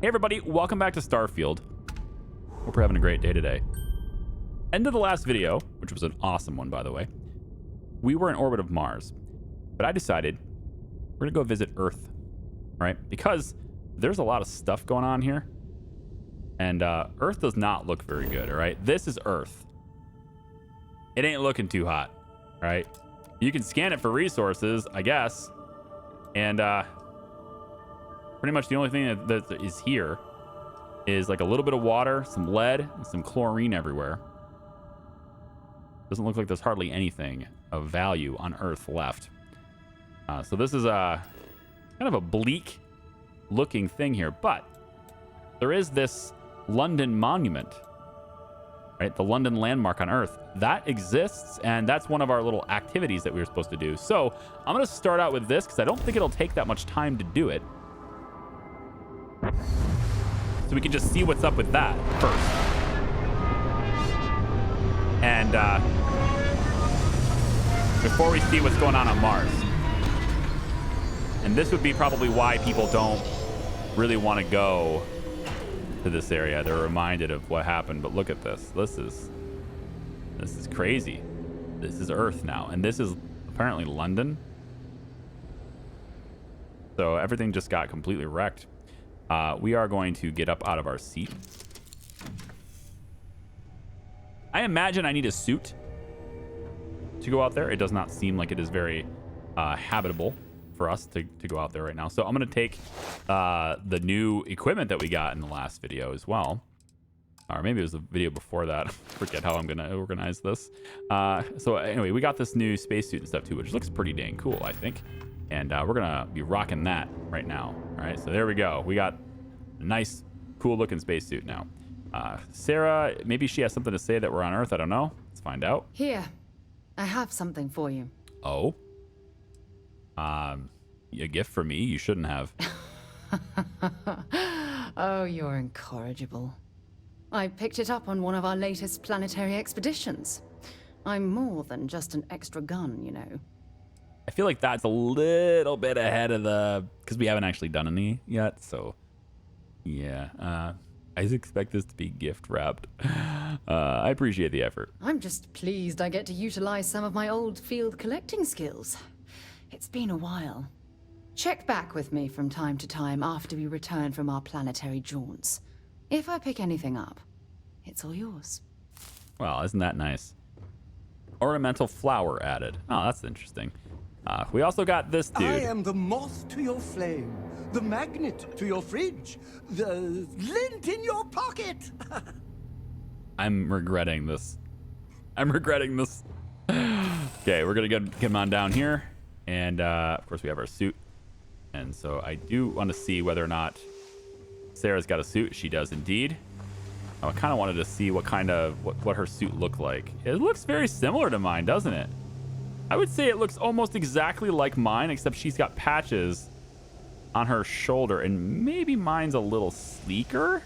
Hey everybody, welcome back to Starfield. Hope we're having a great day today. End of the last video, which was an awesome one by the way, we were in orbit of Mars, but I decided we're gonna go visit Earth, right? Because there's a lot of stuff going on here, and Earth does not look very good, all right? This is Earth. It ain't looking too hot, right? You can scan it for resources, I guess, and pretty much the only thing that is here is like a little bit of water, some lead, and some chlorine everywhere. Doesn't look like there's hardly anything of value on Earth left. So this is a kind of a bleak looking thing here, but there is this London monument, right? The London landmark on Earth that exists, and that's one of our little activities that we were supposed to do. So I'm going to start out with this because I don't think it'll take that much time to do it. So we can just see what's up with that first. And before we see what's going on Mars. And this would be probably why people don't really want to go to this area. They're reminded of what happened, but look at this. This is crazy. This is Earth now, and this is apparently London. So everything just got completely wrecked. We are going to get up out of our seat. I imagine I need a suit to go out there. It does not seem like it is very habitable for us to go out there right now. So I'm going to take the new equipment that we got in the last video as well. Or maybe it was the video before that. I forget how I'm going to organize this. So anyway, we got this new spacesuit and stuff too, which looks pretty dang cool, I think. And we're going to be rocking that right now. All right, so there we go. We got a nice, cool-looking spacesuit now. Sarah, maybe she has something to say that we're on Earth. I don't know. Let's find out. Here, I have something for you. Oh? A gift for me? You shouldn't have. Oh, you're incorrigible. I picked it up on one of our latest planetary expeditions. I'm more than just an extra gun, you know. I feel like that's a little bit ahead of because we haven't actually done any yet, so yeah. I expect this to be gift wrapped. I appreciate the effort. I'm just pleased I get to utilize some of my old field collecting skills. It's been a while. Check back with me from time to time after we return from our planetary jaunts. If I pick anything up, it's all yours. Well, isn't that nice? Ornamental flower added. Oh, that's interesting. We also got this dude. I am the moth to your flame, the magnet to your fridge, the lint in your pocket. I'm regretting this. Okay, we're gonna get him on down here, and of course we have our suit. And so I do want to see whether or not Sarah's got a suit. She does indeed. I kind of wanted to see what her suit looked like. It looks very similar to mine, doesn't it? I would say it looks almost exactly like mine, except she's got patches on her shoulder, and maybe mine's a little sleeker.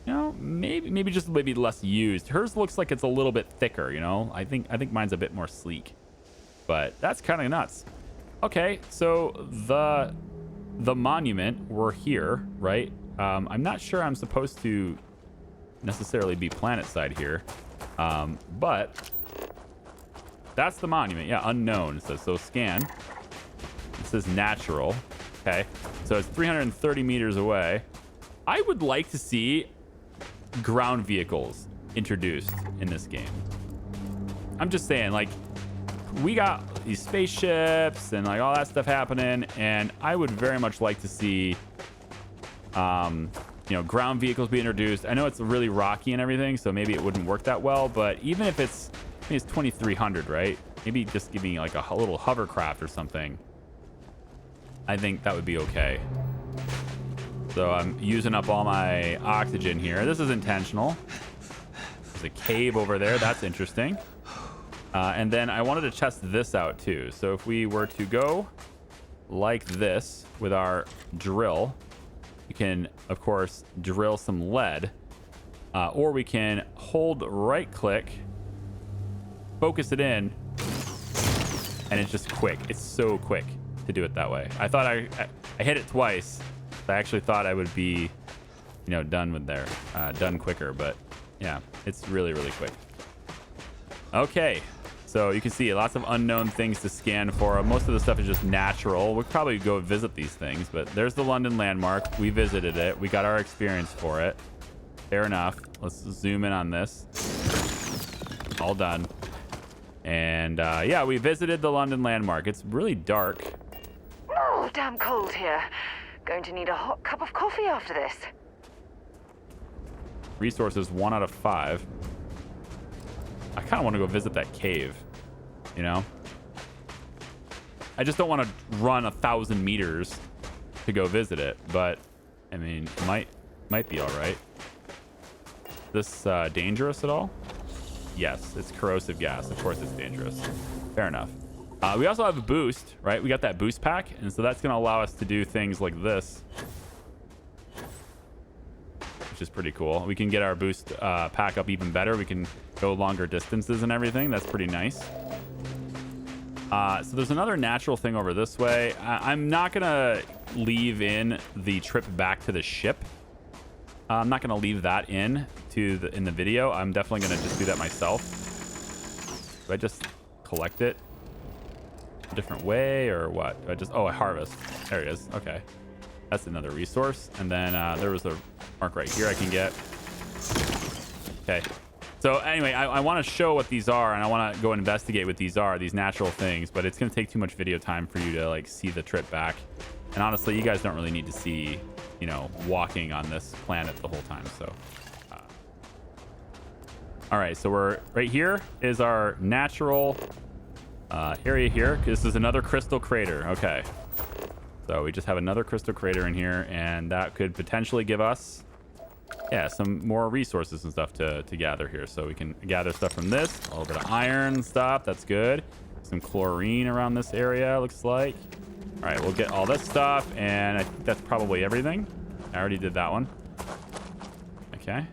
You know, maybe just less used. Hers looks like it's a little bit thicker. You know, I think mine's a bit more sleek, but that's kind of nuts. Okay, so the monument, we're here, right? I'm not sure I'm supposed to necessarily be planet side here, but that's the monument. Yeah, unknown. So scan. It says natural. Okay, so it's 330 meters away. I would like to see ground vehicles introduced in this game. I'm just saying, like, we got these spaceships and like all that stuff happening, and I would very much like to see you know, ground vehicles be introduced. I know it's really rocky and everything, so maybe it wouldn't work that well, but even if it's 2300, right? Maybe just give me like a little hovercraft or something. I think that would be okay. So I'm using up all my oxygen here. This is intentional. There's a cave over there. That's interesting. And then I wanted to test this out too. So if we were to go like this with our drill, we can, of course, drill some lead. Or we can hold right click, focus it in, and it's just quick. It's so quick to do it that way. I thought I hit it twice. I actually thought I would be done quicker. But yeah, it's really, really quick. Okay. So you can see lots of unknown things to scan for. Most of the stuff is just natural. We'll probably go visit these things, but there's the London landmark. We visited it. We got our experience for it. Fair enough. Let's zoom in on this. All done. And yeah, we visited the London landmark. It's really dark. Oh, damn cold here. Going to need a hot cup of coffee after this. Resources 1 out of 5. I kind of want to go visit that cave, you know? I just don't want to run 1,000 meters to go visit it, but I mean, it might be all right. This dangerous at all? Yes, it's corrosive gas. Of course it's dangerous. Fair enough. We also have a boost, right? We got that boost pack, and so that's going to allow us to do things like this, which is pretty cool. We can get our boost pack up even better. We can go longer distances and everything. That's pretty nice. So there's another natural thing over this way. I'm not going to leave in the trip back to the ship. I'm not going to leave that in the video. I'm definitely going to just do that myself. Do I just collect it a different way or what? Do I just... Oh, I harvest. There it is. Okay. That's another resource. And then there was a mark right here I can get. Okay. So anyway, I want to show what these are, and I want to go investigate what these are, these natural things, but it's going to take too much video time for you to like see the trip back. And honestly, you guys don't really need to see, you know, walking on this planet the whole time. So all right, so we're right here is our natural area here. This is another crystal crater. Okay. So we just have another crystal crater in here, and that could potentially give us, yeah, some more resources and stuff to gather here. So we can gather stuff from this. A little bit of iron stuff. That's good. Some chlorine around this area, looks like. All right, we'll get all this stuff, and I think that's probably everything. I already did that one. Okay.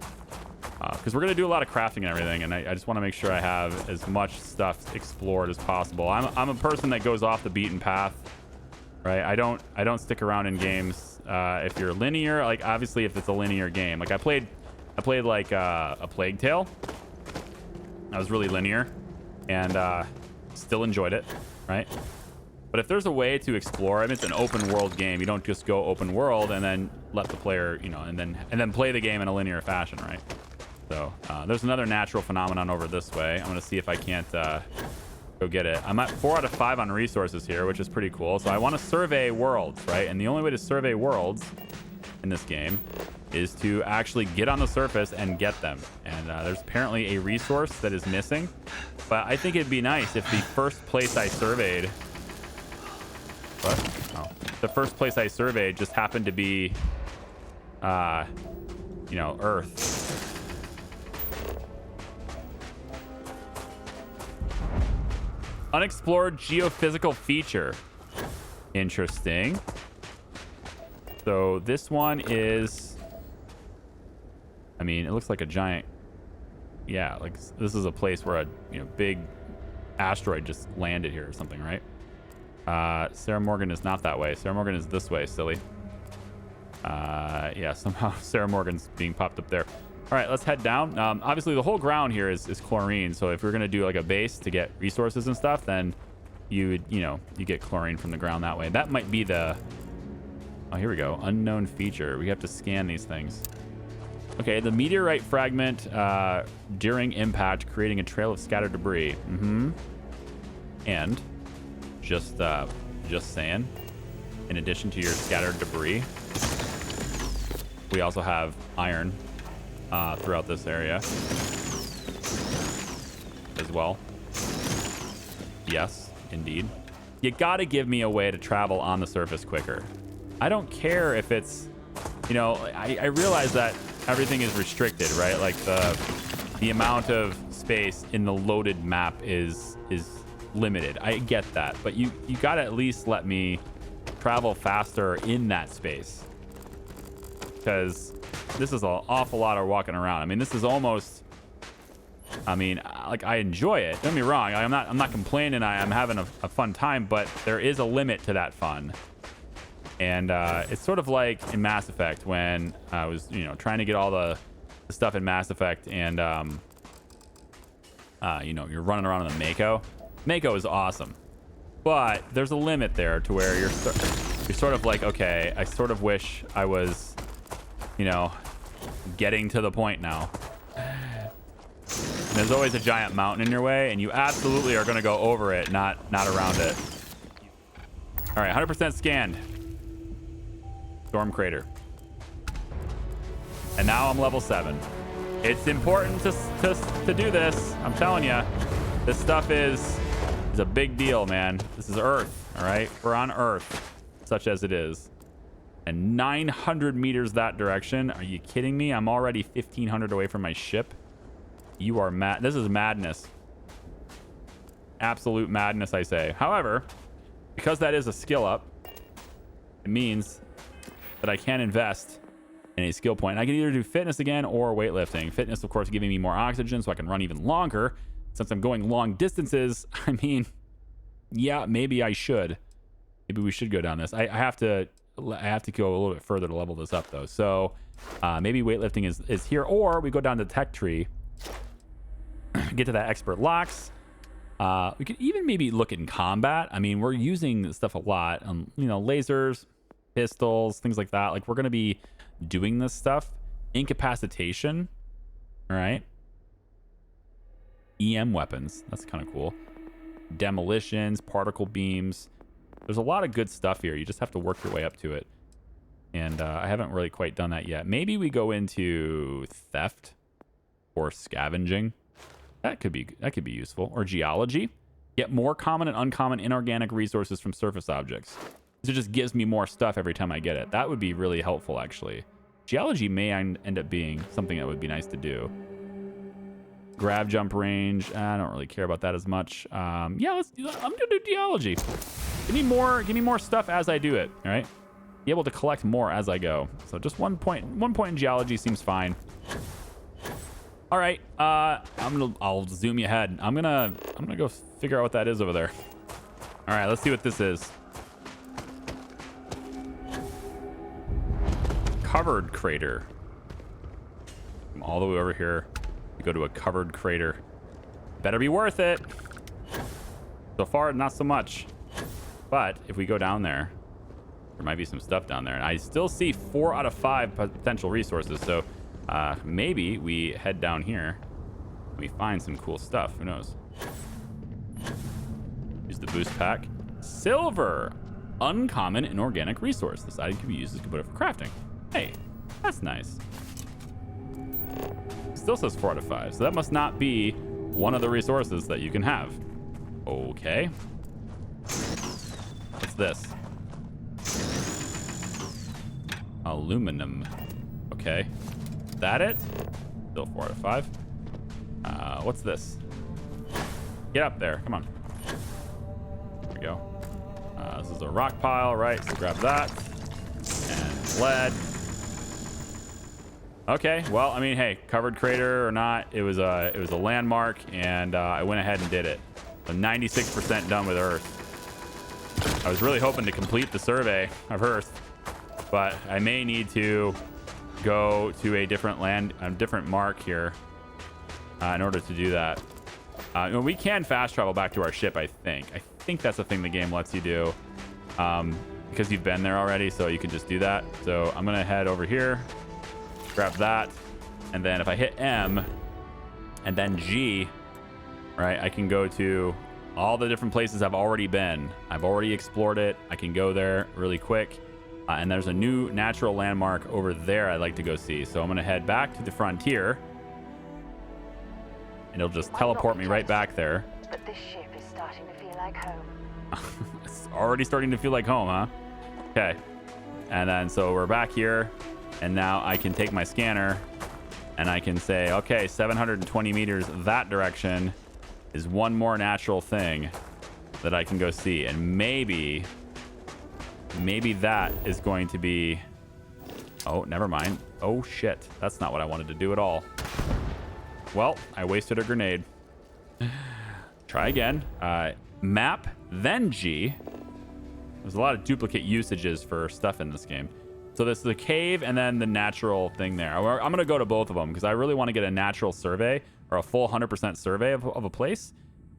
Because we're going to do a lot of crafting and everything, and I just want to make sure I have as much stuff explored as possible. I'm a person that goes off the beaten path. Right, I don't stick around in games if you're linear. Like obviously, if it's a linear game, like I played like a Plague Tale. I was really linear, and still enjoyed it, right? But if there's a way to explore, I mean, it's an open world game. You don't just go open world and then let the player, you know, and then play the game in a linear fashion, right? So there's another natural phenomenon over this way. I'm gonna see if I can't. Go get it. I'm at 4 out of 5 on resources here, which is pretty cool. So I want to survey worlds, right? And the only way to survey worlds in this game is to actually get on the surface and get them. And there's apparently a resource that is missing. But I think it'd be nice if the first place I surveyed... What? Oh. The first place I surveyed just happened to be, you know, Earth. Unexplored geophysical feature. Interesting. So this one is, I mean, it looks like a giant, yeah, like this is a place where a big asteroid just landed here or something, right? Sarah Morgan is not that way. Sarah Morgan is this way, silly. Yeah, somehow Sarah Morgan's being popped up there. All right, let's head down. Obviously, the whole ground here is chlorine. So if we're going to do like a base to get resources and stuff, then you get chlorine from the ground that way. That might be the... Oh, here we go. Unknown feature. We have to scan these things. Okay, the meteorite fragment during impact, creating a trail of scattered debris. And just saying, in addition to your scattered debris, we also have iron throughout this area as well. Yes, indeed. You gotta give me a way to travel on the surface quicker. I don't care if it's, I realize that everything is restricted, right? Like the amount of space in the loaded map is limited. I get that, but you gotta at least let me travel faster in that space, because this is an awful lot of walking around. I mean, this is almost, like, I enjoy it. Don't get me wrong. I'm not complaining. I'm having a fun time, but there is a limit to that fun. And it's sort of like in Mass Effect when I was, you know, trying to get all the stuff in Mass Effect, and you know, you're running around on the Mako. Mako is awesome, but there's a limit there to where you're sort of like, okay, I sort of wish I was, you know, getting to the point now. And there's always a giant mountain in your way, and you absolutely are going to go over it, not around it. All right, 100% scanned. Storm crater. And now I'm level 7. It's important to do this. I'm telling you, this stuff is a big deal, man. This is Earth, all right? We're on Earth, such as it is. And 900 meters that direction. Are you kidding me? I'm already 1,500 away from my ship. You are mad. This is madness. Absolute madness, I say. However, because that is a skill up, it means that I can invest in a skill point. I can either do fitness again or weightlifting. Fitness, of course, giving me more oxygen so I can run even longer. Since I'm going long distances, I mean, yeah, maybe I should. Maybe we should go down this. I have to go a little bit further to level this up, though. So maybe weightlifting is here, or we go down to the tech tree, get to that expert locks. We could even maybe look in combat. I mean, we're using this stuff a lot. You know, lasers, pistols, things like that. Like, we're going to be doing this stuff. Incapacitation. All right. EM weapons. That's kind of cool. Demolitions, particle beams. There's a lot of good stuff here. You just have to work your way up to it. And I haven't really quite done that yet. Maybe we go into theft or scavenging. That could be useful. Or geology. Get more common and uncommon inorganic resources from surface objects. So it just gives me more stuff every time I get it. That would be really helpful, actually. Geology may end up being something that would be nice to do. Grab jump range. I don't really care about that as much. Yeah, I'm gonna do geology. Give me more stuff as I do it. All right. Be able to collect more as I go. So just one point in geology seems fine. All right. I'll zoom you ahead. I'm gonna go figure out what that is over there. All right. Let's see what this is. Covered crater. From all the way over here. We go to a covered crater. Better be worth it. So far, not so much. But if we go down there, there might be some stuff down there. And I still see 4 out of 5 potential resources. So maybe we head down here and we find some cool stuff. Who knows? Use the boost pack. Silver. Uncommon inorganic resource. This item can be used as component for crafting. Hey, that's nice. Still says 4 out of 5. So that must not be one of the resources that you can have. Okay. What's this? Aluminum. Okay. Is that it? Still 4 out of 5. What's this? Get up there. Come on. There we go. This is a rock pile, right? So grab that. And lead. Okay. Well, I mean, hey, covered crater or not, it was a landmark, and I went ahead and did it. So 96% done with Earth. I was really hoping to complete the survey of Earth, but I may need to go to a different mark here in order to do that. We can fast travel back to our ship, I think. I think that's a thing the game lets you do because you've been there already, so you can just do that. So I'm going to head over here, grab that, and then if I hit M and then G, right, I can go to all the different places I've already been. I've already explored it. I can go there really quick. And there's a new natural landmark over there I'd like to go see. So I'm going to head back to the frontier. And it'll just teleport me right back there. But this ship is starting to feel like home. It's already starting to feel like home, huh? Okay. And then so we're back here. And now I can take my scanner and I can say, okay, 720 meters that direction is one more natural thing that I can go see. And maybe that is going to be... Oh, never mind. Oh, shit. That's not what I wanted to do at all. Well, I wasted a grenade. Try again. Map, then G. There's a lot of duplicate usages for stuff in this game. So this is the cave and then the natural thing there. I'm going to go to both of them because I really want to get a natural survey or a full 100% survey of a place.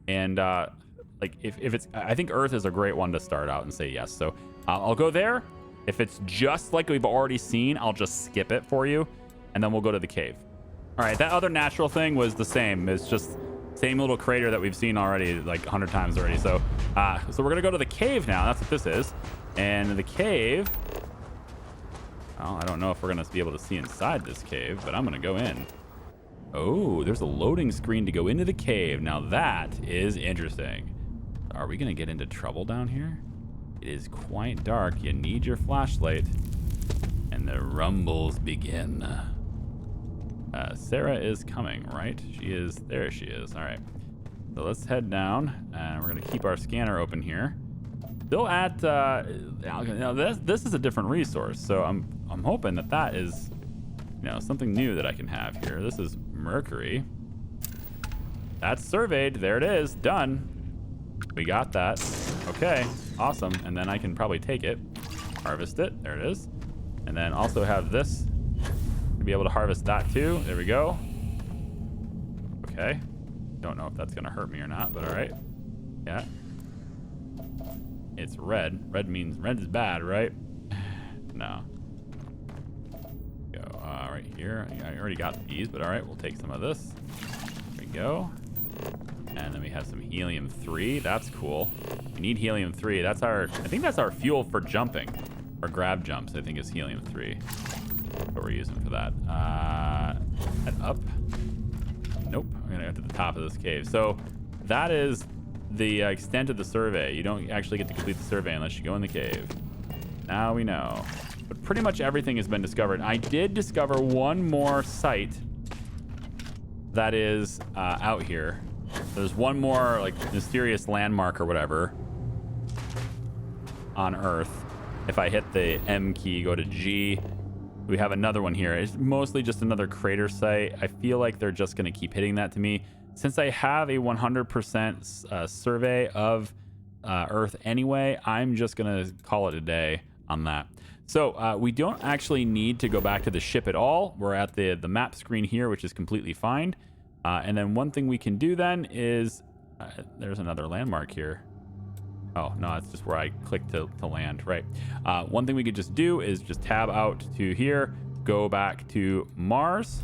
And like if it's, I think Earth is a great one to start out and say yes. So I'll go there. If it's just like we've already seen, I'll just skip it for you. And then we'll go to the cave. All right, that other natural thing was the same. It's just same little crater that we've seen already like 100 times already. So so we're going to go to the cave now. That's what this is. And the cave... Well, I don't know if we're going to be able to see inside this cave, but I'm going to go in. Oh, there's a loading screen to go into the cave. Now that is interesting. Are we going to get into trouble down here? It is quite dark. You need your flashlight. And the rumbles begin. Sarah is coming, right? She is. There she is. All right. So let's head down. And we're going to keep our scanner open here. Still at... this is a different resource. So I'm hoping that is... something new that I can have here. This is mercury. That's surveyed. There it is. Done. We got that. Okay. Awesome. And then I can probably take it. Harvest it. There it is. And then also have this. To be able to harvest that too. There we go. Okay. Don't know if that's going to hurt me or not, but all right. Yeah. It's red. Red means red is bad, right? No. Go right here. I already got these, but all right, we'll take some of this. There we go. And then we have some helium-3. That's cool. We need helium-3. That's our, I think that's our fuel for jumping. Or grab jumps, I think is helium-3. What we're using for that. Head up. Nope. I'm gonna go to the top of this cave. So that is the extent of the survey. You don't actually get to complete the survey unless you go in the cave. Now we know. But pretty much everything has been discovered. I did discover one more site that is out here. There's one more like mysterious landmark or whatever on Earth. If I hit the M key, go to G, we have another one here. It's mostly just another crater site. I feel like they're just going to keep hitting that to me. Since I have a 100% survey of Earth anyway, I'm just going to call it a day on that. So we don't actually need to go back to the ship at all. We're at the map screen here, which is completely fine. And then one thing we can do then is, there's another landmark here. Oh, no, it's just where I click to land, right? One thing we could just do is just tab out to here, go back to Mars.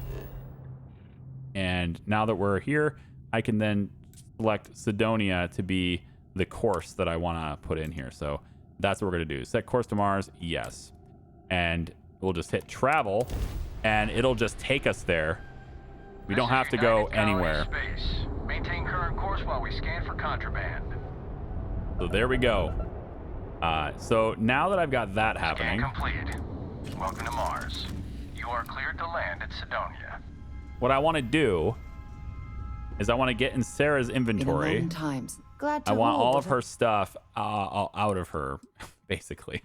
And now that we're here, I can then select Cydonia to be the course that I want to put in here. So that's what we're going to do. Set course to Mars, yes. And we'll just hit travel, and it'll just take us there. We don't have to go anywhere. Maintain current course while we scan for contraband. So there we go. So now that I've got that happening... Scan completed. Welcome to Mars. You are cleared to land at Cydonia. What I want to do is I want to get in Sarah's inventory. In times. Glad to I want all of but her stuff out of her, basically.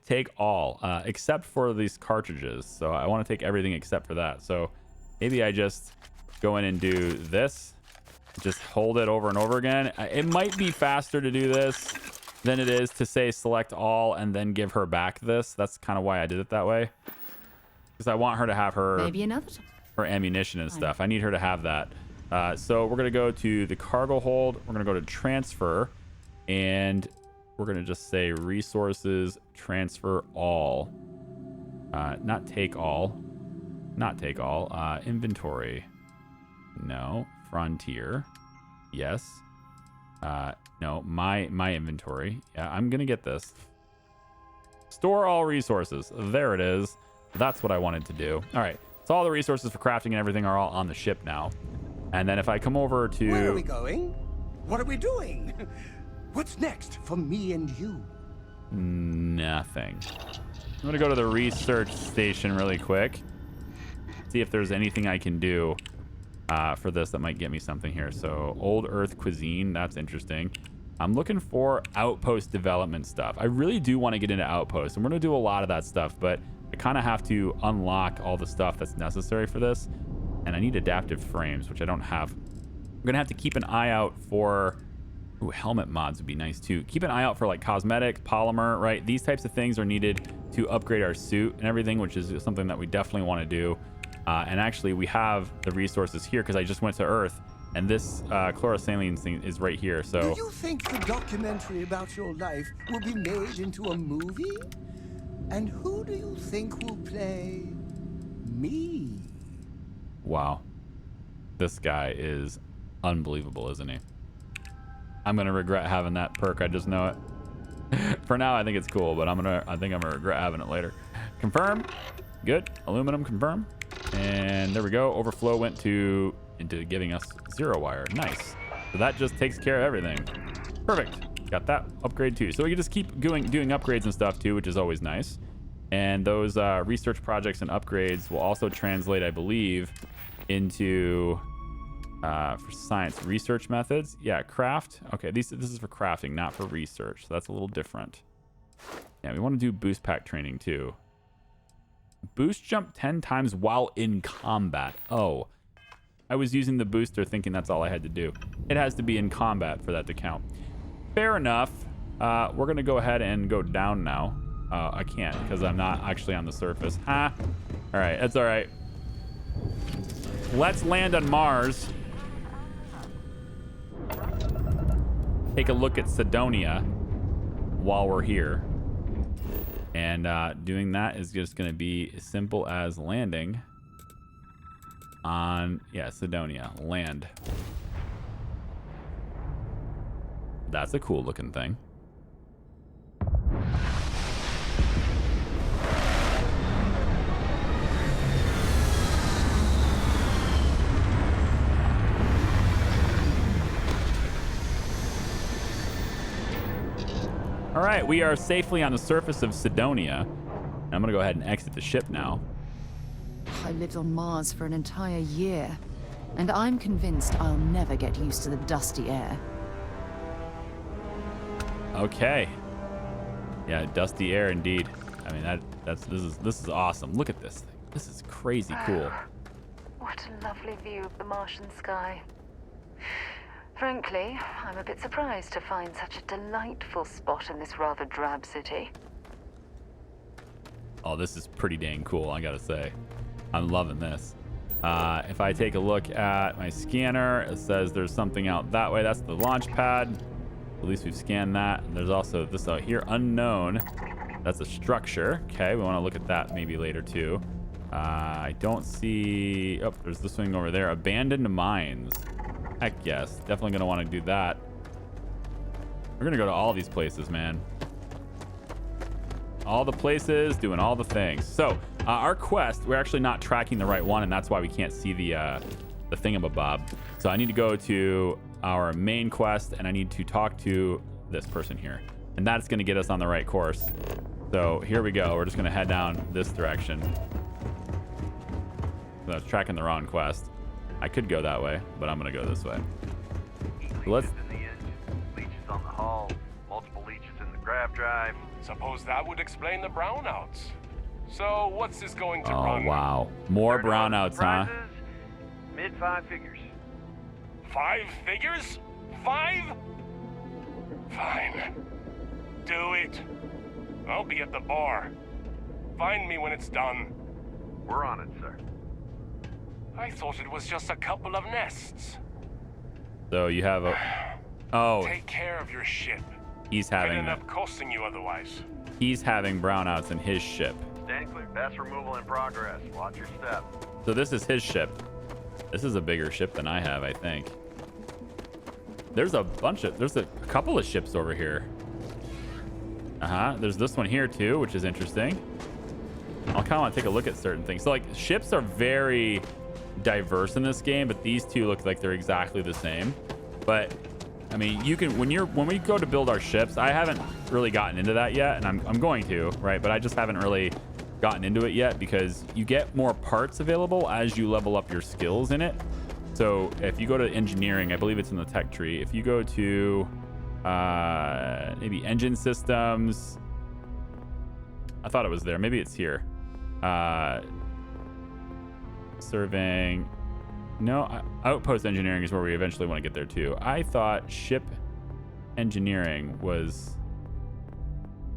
Take all, except for these cartridges. So I want to take everything except for that. So maybe I just go in and do this. Just hold it over and over again. It might be faster to do this than it is to say select all and then give her back this. That's kind of why I did it that way. Because I want her to have her... Maybe another time. Her ammunition and stuff. I need her to have that. So we're going to go to the cargo hold. We're going to go to transfer. And we're going to just say resources, transfer all. Not take all. Not take all. Inventory. No. Frontier. Yes. No. My inventory. Yeah, I'm going to get this. Store all resources. There it is. That's what I wanted to do. All right. So all the resources for crafting and everything are all on the ship now. And then if I come over to... Where are we going? What are we doing? What's next for me and you? Nothing. I'm going to go to the research station really quick. See if there's anything I can do for this that might get me something here. So old Earth cuisine. That's interesting. I'm looking for outpost development stuff. I really do want to get into outposts. And we're going to do a lot of that stuff. But I kind of have to unlock all the stuff that's necessary for this. And I need adaptive frames, which I don't have. I'm going to have to keep an eye out for Ooh, helmet mods would be nice too. Keep an eye out for like cosmetic, polymer, right? These types of things are needed to upgrade our suit and everything, which is something that we definitely want to do. And actually, we have the resources here because I just went to Earth, and this chlorosaline thing is right here. So, Do you think the documentary about your life will be made into a movie? And who do you think will play me? wow, this guy is unbelievable, isn't he? I'm gonna regret having that perk. I just know it. For now, I think it's cool, but I think I'm gonna regret having it later. Confirm. Good. Aluminum. Confirm. And there we go. Overflow went into giving us 0 wire. Nice. So that just takes care of everything. Perfect. Got that upgrade too. So we can just keep doing upgrades and stuff too, which is always nice. And those research projects and upgrades will also translate, I believe, into for science research methods. Yeah, craft. Okay, this is for crafting, not for research. So that's a little different. Yeah, we want to do boost pack training too. Boost jump 10 times while in combat. Oh, I was using the booster thinking that's all I had to do. It has to be in combat for that to count. Fair enough. We're going to go ahead and go down now. I can't because I'm not actually on the surface. All right, that's all right. Let's land on Mars. Take a look at Sidonia while we're here. And doing that is just going to be as simple as landing on, yeah, Sidonia. Land. That's a cool looking thing. All right, we are safely on the surface of Sidonia. I'm gonna go ahead and exit the ship now. I lived on Mars for an entire year, and I'm convinced I'll never get used to the dusty air. Okay. Yeah, dusty air indeed. I mean, this is awesome. Look at this thing. This is crazy cool. What a lovely view of the Martian sky. Frankly, I'm a bit surprised to find such a delightful spot in this rather drab city. Oh, this is pretty dang cool, I gotta say. I'm loving this. If I take a look at my scanner, it says there's something out that way. That's the launch pad. At least we've scanned that. And there's also this out here, unknown. That's a structure. Okay, we want to look at that maybe later too. I don't see... Oh, there's this thing over there. Abandoned mines. Heck yes. Definitely going to want to do that. We're going to go to all these places, man. All the places, doing all the things. So, our quest, we're actually not tracking the right one, and that's why we can't see the thingamabob. So I need to go to our main quest, and I need to talk to this person here. And that's going to get us on the right course. So here we go. We're just going to head down this direction. So I was tracking the wrong quest. I could go that way, but I'm going to go this way. So let's... in the engine, leeches on the hull, multiple leeches in the grav drive. Suppose that would explain the brownouts. So what's this going to run? Oh, wow. More brownouts, huh? Mid 5 figures. 5 figures? 5? Fine. Do it. I'll be at the bar. Find me when it's done. We're on it, sir. I thought it was just a couple of nests. So you have a... Oh, Take care of your ship. he's Could having... end up costing you otherwise. He's having brownouts in his ship. Stand clear. Gas removal in progress. Watch your step. So this is his ship. This is a bigger ship than I have, I think. There's a couple of ships over here. There's this one here too, which is interesting. I'll kind of want to take a look at certain things. So like ships are very diverse in this game, but these two look like they're exactly the same. But I mean, you can when we go to build our ships, I haven't really gotten into that yet, and I'm going to, right? But I just haven't really gotten into it yet because you get more parts available as you level up your skills in it. So if you go to engineering, I believe it's in the tech tree. If you go to maybe engine systems, I thought it was there. Maybe it's here. Surveying. No, outpost engineering is where we eventually want to get there too. I thought ship engineering was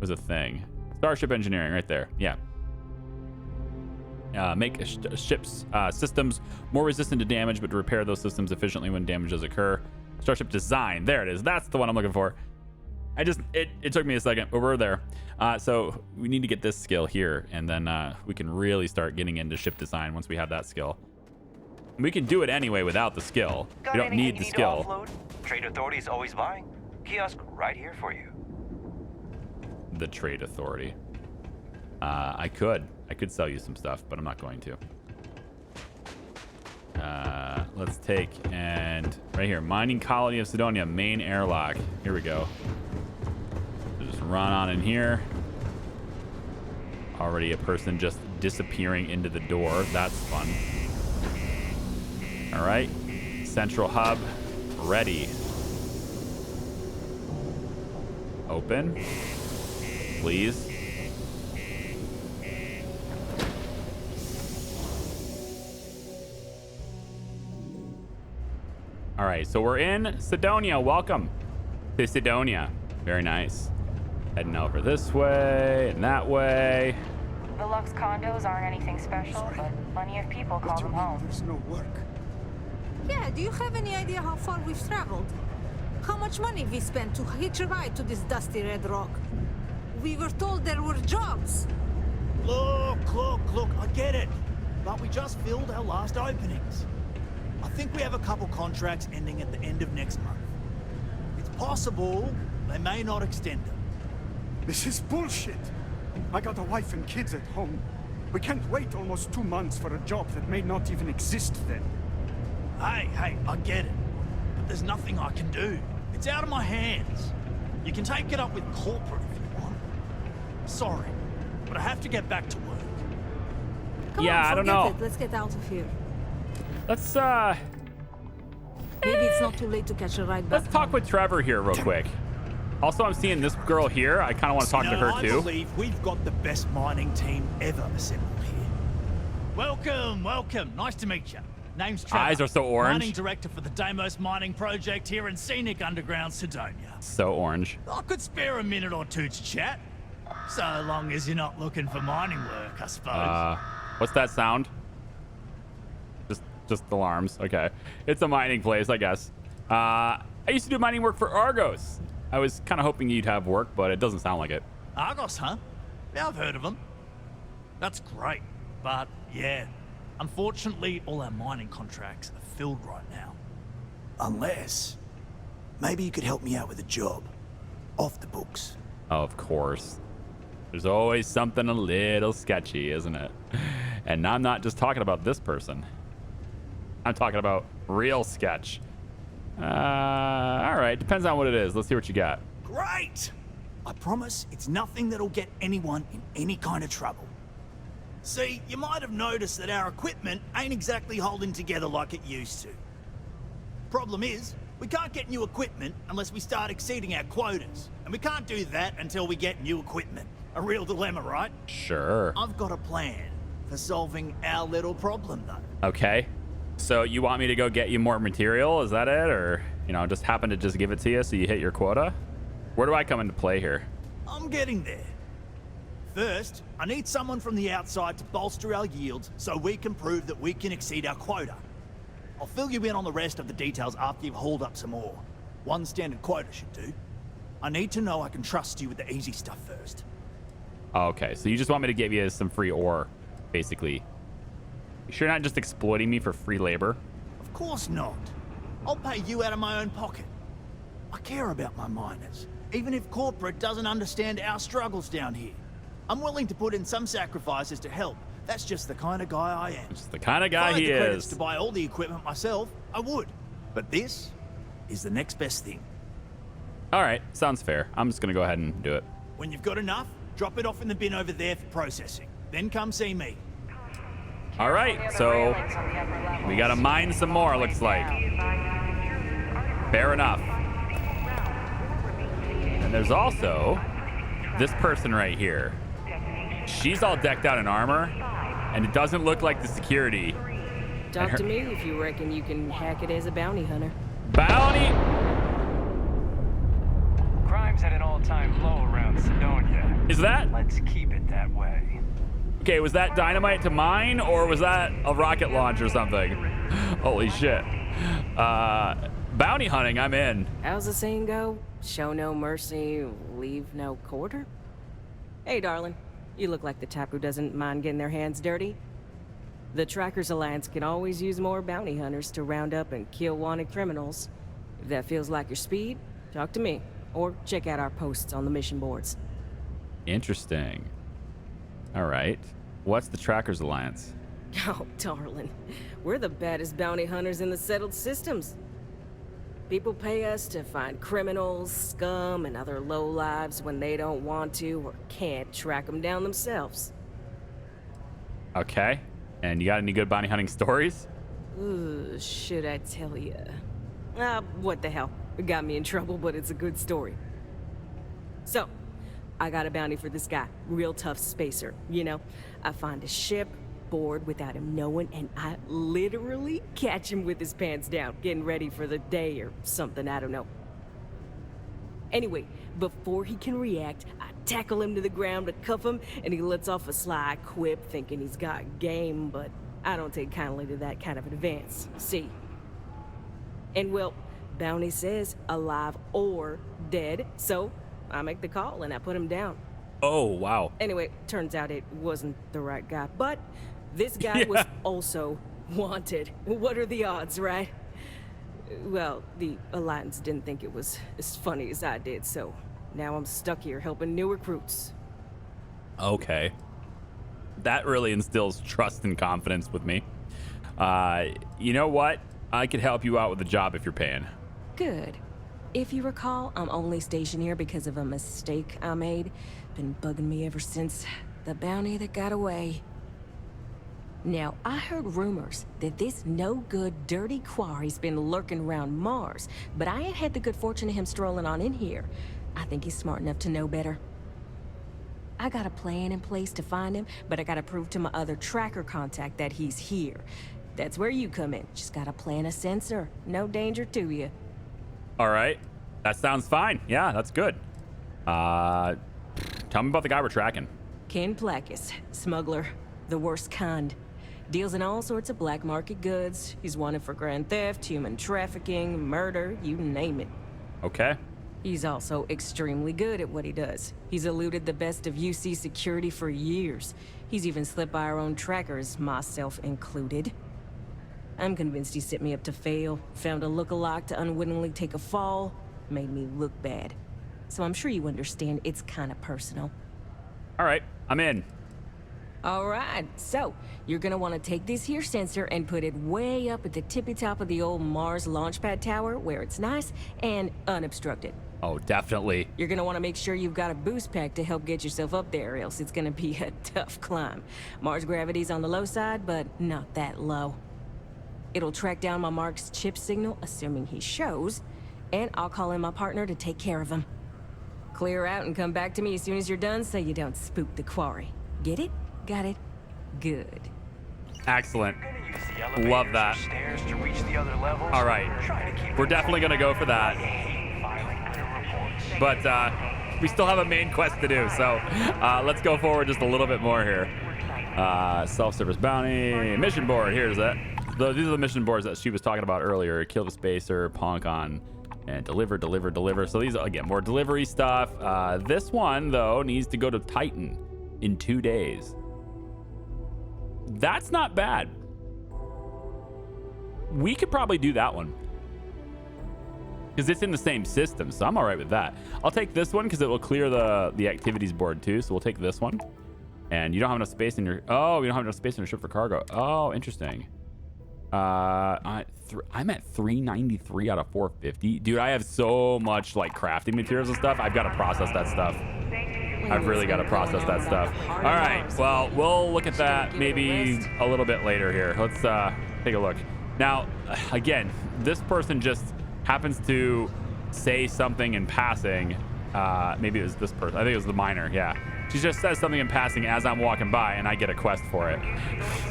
a thing. Starship engineering right there. Yeah. Make ship's systems more resistant to damage, but to repair those systems efficiently when damage does occur. Starship design. There it is. That's the one I'm looking for. It took me a second, but we're there. So we need to get this skill here, and then we can really start getting into ship design once we have that skill. We can do it anyway without the skill. Got We don't anything need you the to skill. offload? Trade Authority's always buying. Kiosk right here for you. The Trade Authority. I could sell you some stuff, but I'm not going to. Let's take and right here, Mining Colony of Sidonia, main airlock. Here we go. So just run on in here. Already a person just disappearing into the door. That's fun. All right, central hub ready. Open, please. All right, so we're in Sidonia. Welcome to Sidonia. Very nice. Heading over this way and that way. The Lux condos aren't anything special, but plenty of people call them home. There's no work. Yeah, do you have any idea how far we've traveled? How much money we spent to hitch a ride to this dusty red rock? We were told there were jobs. Look, I get it. But we just filled our last openings. I think we have a couple contracts ending at the end of next month. It's possible they may not extend them. This is bullshit. I got a wife and kids at home. We can't wait almost 2 months for a job that may not even exist then. Hey, I get it. But there's nothing I can do. It's out of my hands. You can take it up with corporate if you want. Sorry, but I have to get back to work. Come Yeah, on, I don't forget know. it. Let's get out of here. Let's Maybe it's not too late to catch a ride back. let's talk with Trevor here real quick. Also, I'm seeing this girl here. I kind of want to talk to her I too. believe we've got the best mining team ever assembled here. Welcome. Nice to meet you. Name's Trevor. Eyes are so orange. Mining director for the Deimos Mining Project here in scenic underground Sidonia. So orange. I could spare a minute or two to chat. So long as you're not looking for mining work, I suppose. What's that sound? Just alarms. Okay. It's a mining place, I guess. I used to do mining work for Argos. I was kind of hoping you'd have work, but it doesn't sound like it. Argos, huh? Yeah, I've heard of them. That's great. But, yeah, unfortunately, all our mining contracts are filled right now. Unless, maybe you could help me out with a job. Off the books. Oh, of course. There's always something a little sketchy, isn't it? And I'm not just talking about this person. I'm talking about real sketch. All right, depends on what it is. Let's see what you got. Great! I promise it's nothing that'll get anyone in any kind of trouble. See, you might have noticed that our equipment ain't exactly holding together like it used to. Problem is, we can't get new equipment unless we start exceeding our quotas. And we can't do that until we get new equipment. A real dilemma, right? Sure. I've got a plan for solving our little problem, though. Okay. So you want me to go get you more material? Is that it? Or, just happen to just give it to you so you hit your quota? Where do I come into play here? I'm getting there. First, I need someone from the outside to bolster our yields so we can prove that we can exceed our quota. I'll fill you in on the rest of the details after you've hauled up some more. One standard quota should do. I need to know I can trust you with the easy stuff first. Okay, so you just want me to give you some free ore, basically. You sure you're not just exploiting me for free labor? Of course not. I'll pay you out of my own pocket. I care about my miners, even if corporate doesn't understand our struggles down here. I'm willing to put in some sacrifices to help. That's just the kind of guy I am. Just the kind of guy he If I had the credits is. to buy all the equipment myself, I would. But this is the next best thing. All right, sounds fair. I'm just gonna go ahead and do it. When you've got enough, drop it off in the bin over there for processing. Then come see me. All right, so we gotta mine some more, looks like. Fair enough. And there's also this person right here. She's all decked out in armor, and it doesn't look like the security. Talk to me if you reckon you can hack it as a bounty hunter. Bounty? crime's at an all-time low around Sidonia. Is that? Let's keep it that way. Okay, was that dynamite to mine, or was that a rocket launch or something? Holy shit. Bounty hunting, I'm in. How's the saying go? Show no mercy, leave no quarter? Hey, darling. You look like the type who doesn't mind getting their hands dirty. The Trackers Alliance can always use more bounty hunters to round up and kill wanted criminals. If that feels like your speed, talk to me, or check out our posts on the mission boards. Interesting. All right. What's the Trackers Alliance? Oh, darling. We're the baddest bounty hunters in the settled systems. People pay us to find criminals, scum, and other lowlives when they don't want to or can't track them down themselves. Okay. And you got any good bounty hunting stories? Ooh, should I tell ya? What the hell? It got me in trouble, but it's a good story. So, I got a bounty for this guy. Real tough spacer, you know? I find a ship, board without him knowing, and I literally catch him with his pants down, getting ready for the day or something, I don't know. Anyway, before he can react, I tackle him to the ground to cuff him, and he lets off a sly quip thinking he's got game, but I don't take kindly to that kind of advance, see? And well, bounty says alive or dead, so I make the call and I put him down. Oh, wow. Anyway, turns out it wasn't the right guy, but this guy was also wanted. What are the odds, right? Well, the Alliance didn't think it was as funny as I did, so now I'm stuck here helping new recruits. Okay. That really instills trust and confidence with me. You know what? I could help you out with the job if you're paying. Good. If you recall, I'm only stationed here because of a mistake I made. Been bugging me ever since. The bounty that got away. Now, I heard rumors that this no-good, dirty quarry's been lurking around Mars, but I ain't had the good fortune of him strolling on in here. I think he's smart enough to know better. I got a plan in place to find him, but I gotta prove to my other tracker contact that he's here. That's where you come in. Just gotta plant a sensor. No danger to you. All right. That sounds fine. Yeah, that's good. Tell me about the guy we're tracking. Ken Placus, smuggler. The worst kind. Deals in all sorts of black market goods. He's wanted for grand theft, human trafficking, murder, you name it. Okay. He's also extremely good at what he does. He's eluded the best of UC security for years. He's even slipped by our own trackers, myself included. I'm convinced he set me up to fail, found a look-alike to unwittingly take a fall, made me look bad. So I'm sure you understand it's kind of personal. All right, I'm in. All right, so you're gonna want to take this here sensor and put it way up at the tippy top of the old Mars launchpad tower where it's nice and unobstructed. Oh, definitely. You're gonna want to make sure you've got a boost pack to help get yourself up there, else it's gonna be a tough climb. Mars gravity's on the low side, but not that low. It'll track down my Mark's chip signal, assuming he shows, and I'll call in my partner to take care of him. Clear out and come back to me as soon as you're done so you don't spook the quarry. Get it? Got it? Good. Excellent. Love that. Stairs to reach the other levels. All right. We're definitely going to go for that. But we still have a main quest to do, so let's go forward just a little bit more here. Self-service bounty, mission board. Here's that. These are the mission boards that she was talking about earlier. Kill the spacer, ponk on, and deliver. So these are, again, more delivery stuff. This one, though, needs to go to Titan in 2 days. That's not bad. We could probably do that one because it's in the same system, so I'm all right with that. I'll take this one because it will clear the activities board too, so we'll take this one. And you don't have enough space in your... Oh, you don't have enough space in your ship for cargo. Oh, interesting. I'm at 393 out of 450. Dude, I have so much like crafting materials and stuff. I've got to process that stuff. I've really got to process that stuff. All right, well, we'll look at that maybe a little bit later here. Let's take a look. Now, again, this person just happens to say something in passing. Maybe it was this person. I think it was the miner, yeah. She just says something in passing as I'm walking by, and I get a quest for it.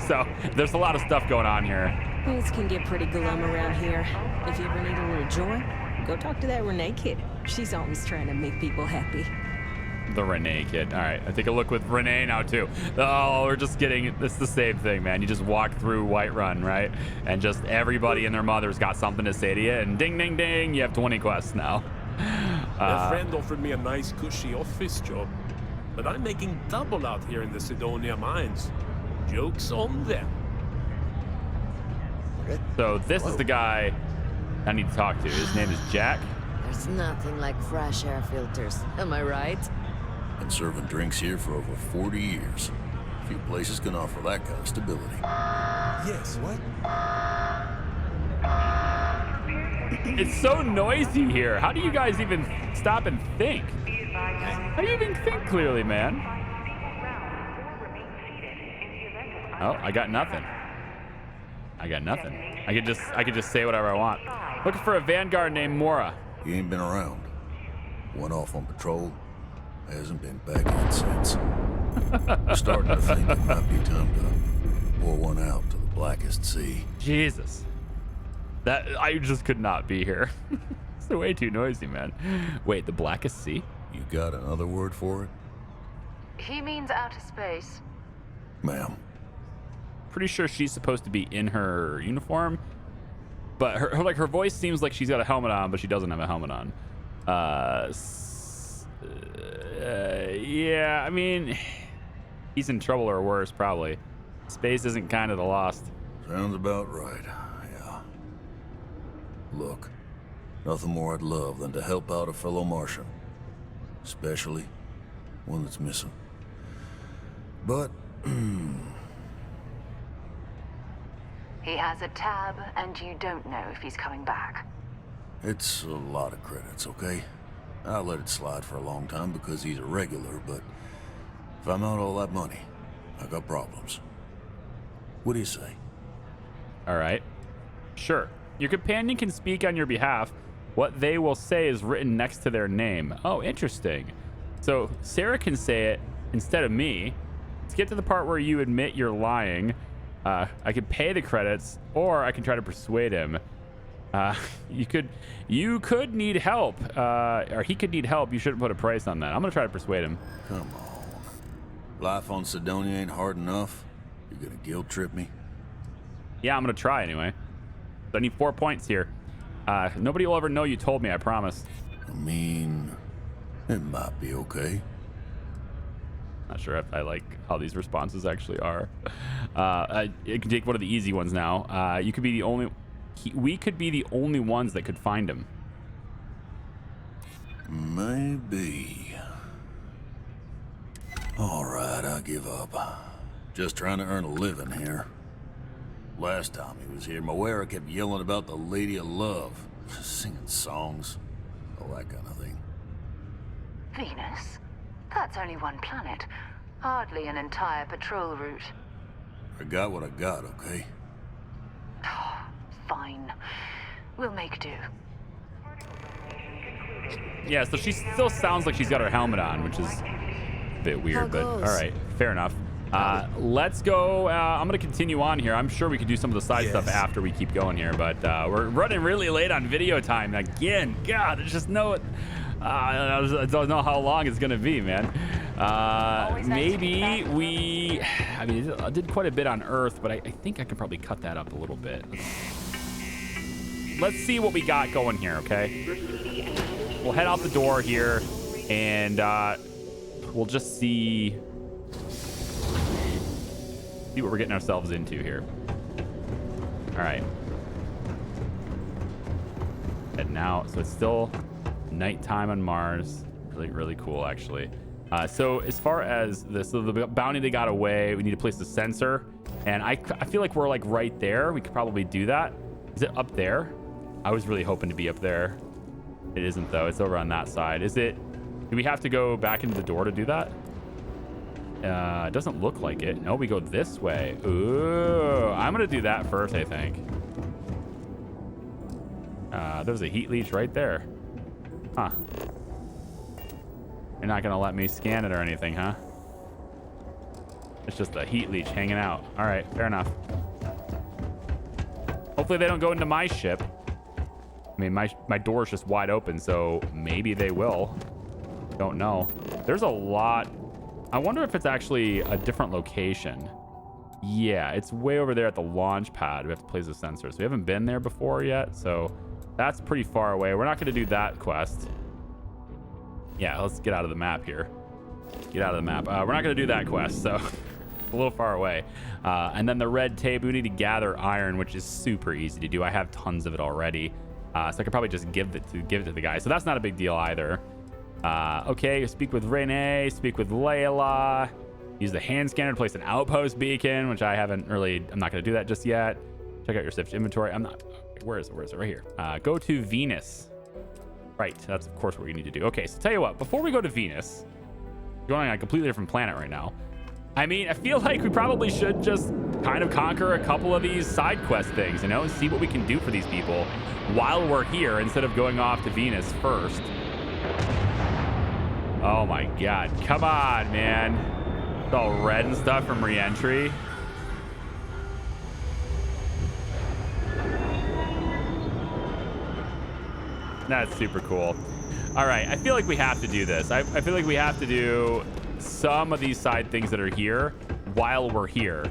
So there's a lot of stuff going on here. Things can get pretty glum around here. If you ever need a little joy, Go talk to that Renee kid. She's always trying to make people happy. The Renee kid. All right, I take a look with Renee now too. Oh, we're just getting, it's the same thing, man. You just walk through Whiterun, right? And just everybody and their mother's got something to say to you, and ding, ding, ding, you have 20 quests now. My friend offered me a nice, cushy office job, but I'm making double out here in the Sidonia mines. Joke's on them. So this is the guy I need to talk to. His name is Jack. There's nothing like fresh air filters. Am I right? Been serving drinks here for over 40 years. Few places can offer that kind of stability. Yes, what? It's so noisy here. How do you guys even stop and think? How do you even think clearly, man? Oh, I got nothing. I got nothing. I could just say whatever I want. Looking for a vanguard named Mora. He ain't been around. Went off on patrol. Hasn't been back in since. Starting to think it might be time to pour one out to the blackest sea. Jesus. That I just could not be here. It's way too noisy, man. Wait, the blackest sea? You got another word for it? He means outer space. Ma'am. Pretty sure she's supposed to be in her uniform, but her voice seems like she's got a helmet on, but she doesn't have a helmet on. Yeah, I mean, he's in trouble or worse, probably. Space isn't kind of the lost. Sounds about right, yeah. Look, nothing more I'd love than to help out a fellow Martian. Especially one that's missing. But, He has a tab, and you don't know if he's coming back. it's a lot of credits, okay? I let it slide for a long time because he's a regular, but if I'm out all that money, I got problems. What do you say? All right. Sure. Your companion can speak on your behalf. What they will say is written next to their name. Oh, interesting. So Sarah can say it instead of me. Let's get to the part where you admit you're lying. I could pay the credits, or I can try to persuade him. You could need help, or he could need help. You shouldn't put a price on that. I'm gonna try to persuade him. Come on. Life on Sidonia ain't hard enough. You're gonna guilt trip me? Yeah, I'm gonna try anyway. So I need 4 points here. Nobody will ever know you told me, I promise. I mean, it might be okay. Not sure if I like how these responses actually are. I can take one of the easy ones now. You could be the only... we could be the only ones that could find him. Maybe. All right, I give up. Just trying to earn a living here. Last time he was here, Moira kept yelling about the Lady of Love, singing songs, all that kind of thing. Venus? That's only one planet. Hardly an entire patrol route. I got what I got, okay? Fine. We'll make do. Yeah, so she still sounds like she's got her helmet on, which is a bit weird, but all right, fair enough. Let's go. I'm going to continue on here. I'm sure we could do some of the side stuff after we keep going here, but we're running really late on video time again. God, there's just no... I don't know how long it's going to be, man. Maybe we... I mean, I did quite a bit on Earth, but I think I can probably cut that up a little bit. Let's see what we got going here, okay? We'll head out the door here, and we'll just see what we're getting ourselves into here. All right. And now, so it's still nighttime on Mars. Really, really cool, actually. So as far as this, so the bounty they got away, we need to place the sensor, and I feel like we're like right there. We could probably do that. Is it up there? I was really hoping to be up there. It isn't though. It's over on that side. Is it? Do we have to go back into the door to do that? It doesn't look like it. No, we go this way. Ooh, I'm gonna do that first, I think. There's a heat leech right there. Huh. You're not gonna let me scan it or anything, huh? It's just a heat leech hanging out. All right, fair enough. Hopefully they don't go into my ship. I mean, my door's just wide open, so maybe they will. Don't know. There's a lot. I wonder if it's actually a different location. Yeah, it's way over there at the launch pad. We have to place the sensor. So we haven't been there before yet, so that's pretty far away. We're not going to do that quest. Yeah, let's get out of the map here. Get out of the map. We're not going to do that quest, so a little far away. And then the red tape, we need to gather iron, which is super easy to do. I have tons of it already. So I could probably just give it to the guy. So that's not a big deal either. Okay, speak with Renee, speak with Layla. Use the hand scanner to place an outpost beacon, which I'm not going to do that just yet. Check out your Sift inventory. Where is it? Right here. Go to Venus. Right, that's of course what we need to do. Okay, so tell you what, before we go to Venus, we're going on a completely different planet right now. I mean, I feel like we probably should just kind of conquer a couple of these side quest things, and see what we can do for these people while we're here instead of going off to Venus first. Oh my God, come on, man. It's all red and stuff from re-entry. That's super cool. All right, I feel like we have to do this. I feel like we have to do some of these side things that are here while we're here.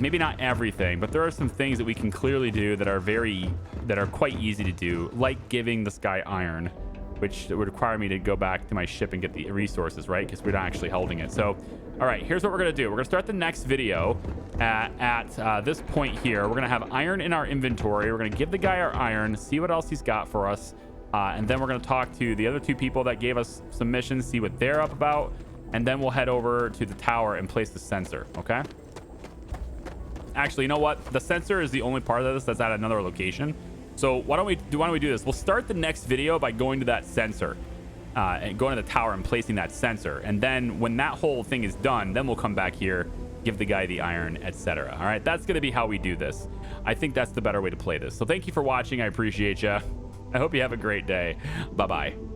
Maybe not everything, but there are some things that we can clearly do that are quite easy to do, like giving this guy iron, which would require me to go back to my ship and get the resources, right? Because we're not actually holding it. So, all right, here's what we're going to do. We're going to start the next video at this point here. We're going to have iron in our inventory. We're going to give the guy our iron, see what else he's got for us. And then we're going to talk to the other 2 people that gave us some missions, see what they're up about. And then we'll head over to the tower and place the sensor, okay? Actually, you know what? The sensor is the only part of this that's at another location. So why don't we do this? We'll start the next video by going to that sensor and going to the tower and placing that sensor. And then when that whole thing is done, then we'll come back here, give the guy the iron, etc. All right, that's going to be how we do this. I think that's the better way to play this. So thank you for watching. I appreciate you. I hope you have a great day. Bye-bye.